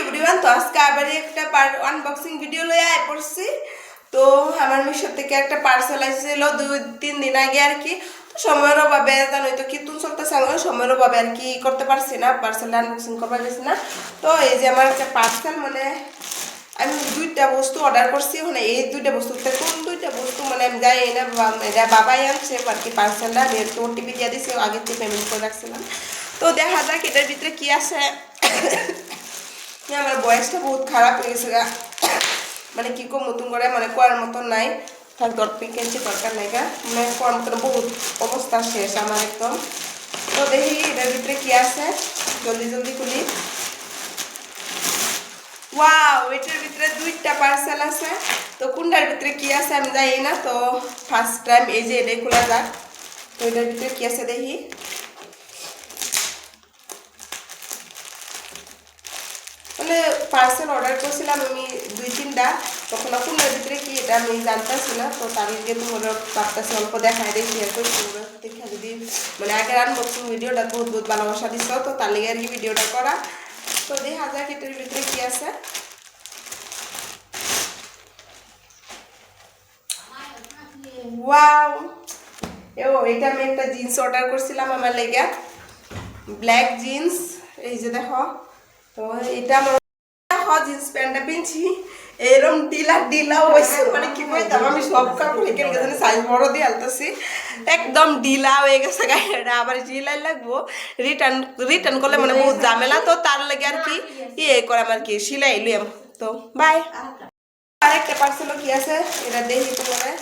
Everyone, তো আজকে আবার একটা আনবক্সিং ভিডিও লয়ে আয় পড়ছি। তো আমার মিশো থেকে একটা পার্সেল আসছিল 2-3 দিন আগে আর কি। তো সময়ের অভাবে জানোই তো কি তুমি চলতেছে, সময়ের অভাবে আর কি করতে পারছি না, পার্সেল আনবক্সিং করবার গেছি না। তো এই যে আমার একটা পার্সেল, মানে আমি 2টা বস্তু অর্ডার করছি। মানে এই 2টা বস্তুতে কোন 2টা বস্তু মানে আমি জানি না, এটা বাবাই আনছে আর কি পার্সেলটা। আমি একটু ওটিপি দিয়ে দিয়েছি, আগের থেকে পেমেন্ট করে রাখছিলাম। তো দেখা যাক এটার ভিতরে কি আছে। আমার বয়সটা বহুত খারাপ হয়ে গেছে গা, মানে কি কম নতুন করে মানে করার মতন নাই। থাক কেঞ্চি দরকার নাই গা, মানে করার মতন বহুত অবস্থা শেষ আমার একদম। তো দেখি এটার ভিতরে কি আছে, জলদি জলদি খুলি। ওয়াও, এটার ভিতরে 2টা পার্সেল আছে। তো কোনটার ভিতরে কি আছে আমি জানি না, তো ফার্স্ট টাইম এই যে এটাই খোলা যাক। তো এটার ভিতরে কি আছে দেখি। মানে পার্সেল অর্ডার করছিলাম আমি 2-3টা, তখন কোনটার ভিতরে কি এটা আমি জানতেছি না। তো তার আগে তোমার ভাবতেছি অল্প দেখায় দেখি, দেখা যদি মানে আগের আনবক্সিং ভিডিওটা বহুত বহুত ভালোবাসা দিচ্ছ, তো তার লেগে আর কি ভিডিওটা করা। তো দেখা যাক এটার ভিতরে কি আছে। ওয়াও, এটা আমি একটা জিন্স অর্ডার করছিলাম আমার লেগে, ব্ল্যাক জিন্স। এই যে দেখো, তো এটা আমার দেখো জিন্স প্যান্টটা পিনছি এরকম ঢিলা হয়েছে, মানে কি কইতাম আমি সব কাপড় এখানে গেছে সাইজ বড় দিয়ে আলতেছি, একদম ঢিলা হয়ে গেছে গায়েটা। আবার সিলাই লাগবো, রিটার্ন করলে মানে বহুত ঝামেলা। তো তার লাগে আর কি করে আমার কি সিলাই লইয়াম। তো বাই। আরেকটা পার্সেলও কি আছে এটা দেখি তোমারে,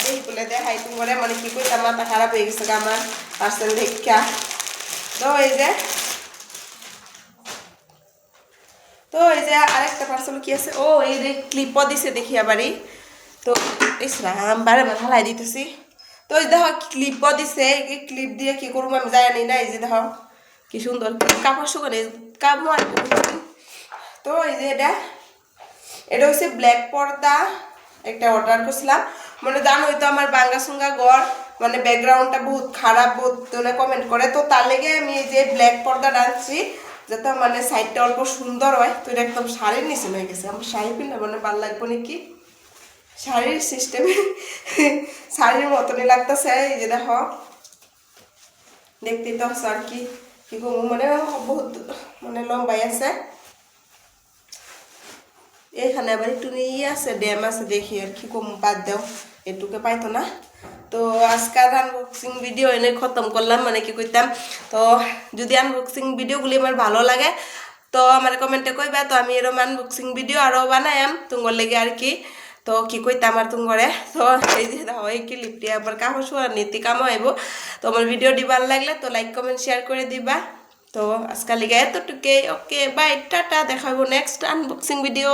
দেখি বলে দেখাই তোমারে, মানে কি কইতাম মাথা খারাপ হয়ে গেছে আমার পার্সেল দেখা। তো এই যে আরেকটা পার্সেল কি আছে, ও এই যে ক্লিপও দিছে দেখি আবারই। তো ইসলাম বারে বারে হালাই দিতেছি। তো এই দেখো ক্লিপও দিছে, এই ক্লিপ দিয়ে কি করবো আমি জানি না। এই যে দেখো কি সুন্দর কাপড় শুকানে কাপড়। তো এই যে এটা হচ্ছে ব্ল্যাক পর্দা, একটা অর্ডার করছিলাম। মানে জানোই তো আমার বাঙ্গাসুঙ্গা ঘর, মানে ব্যাকগ্রাউন্ডটা বহুত খারাপ, বহুত কমেন্ট করে। তো তার লেগে আমি এই যে ব্ল্যাক পর্দা আনছি, যাতে মানে সাইডটা অল্প সুন্দর হয়। তো এটা একদম শাড়ির নিচে হয়ে গেছে, আমার শাড়ি পিনলে মানে ভালো লাগবে নাকি, শাড়ির সিস্টেমে শাড়ির মতনই লাগতেছে। এই যে দেখো দেখতেই তো আর কি কি করবো, মানে বহুত মানে লম্বাই আছে। এখানে আবার একটু ইয়ে আছে, ড্যাম আছে, দেখি আর কি কম বাদ দাও, এটুকে পাইতো না। তো আজকাল আনবক্সিং ভিডিও এনে খতম করলাম, মানে কি কইতাম। তো যদি আনবক্সিং ভিডিওগুলি আমার ভালো লাগে তো আমার কমেন্টে কইবা, তো আমি এরকম আনবক্সিং ভিডিও আরও বানায়াম তুঙ্গর লেগে আর কি। তো কি কইতাম আর তুঙ্গরে। তো এই যে এই ক্লিপটি একবার কাপড় শোয়ার নীতি কামও আইব। তো আমার ভিডিওটি ভালো লাগলে তো লাইক কমেন্ট শেয়ার করে দিবা। তো আজকাল লিগে এতটুকুই, ওকে বাই, টাটা, দেখাবো নেক্সট আনবক্সিং ভিডিও।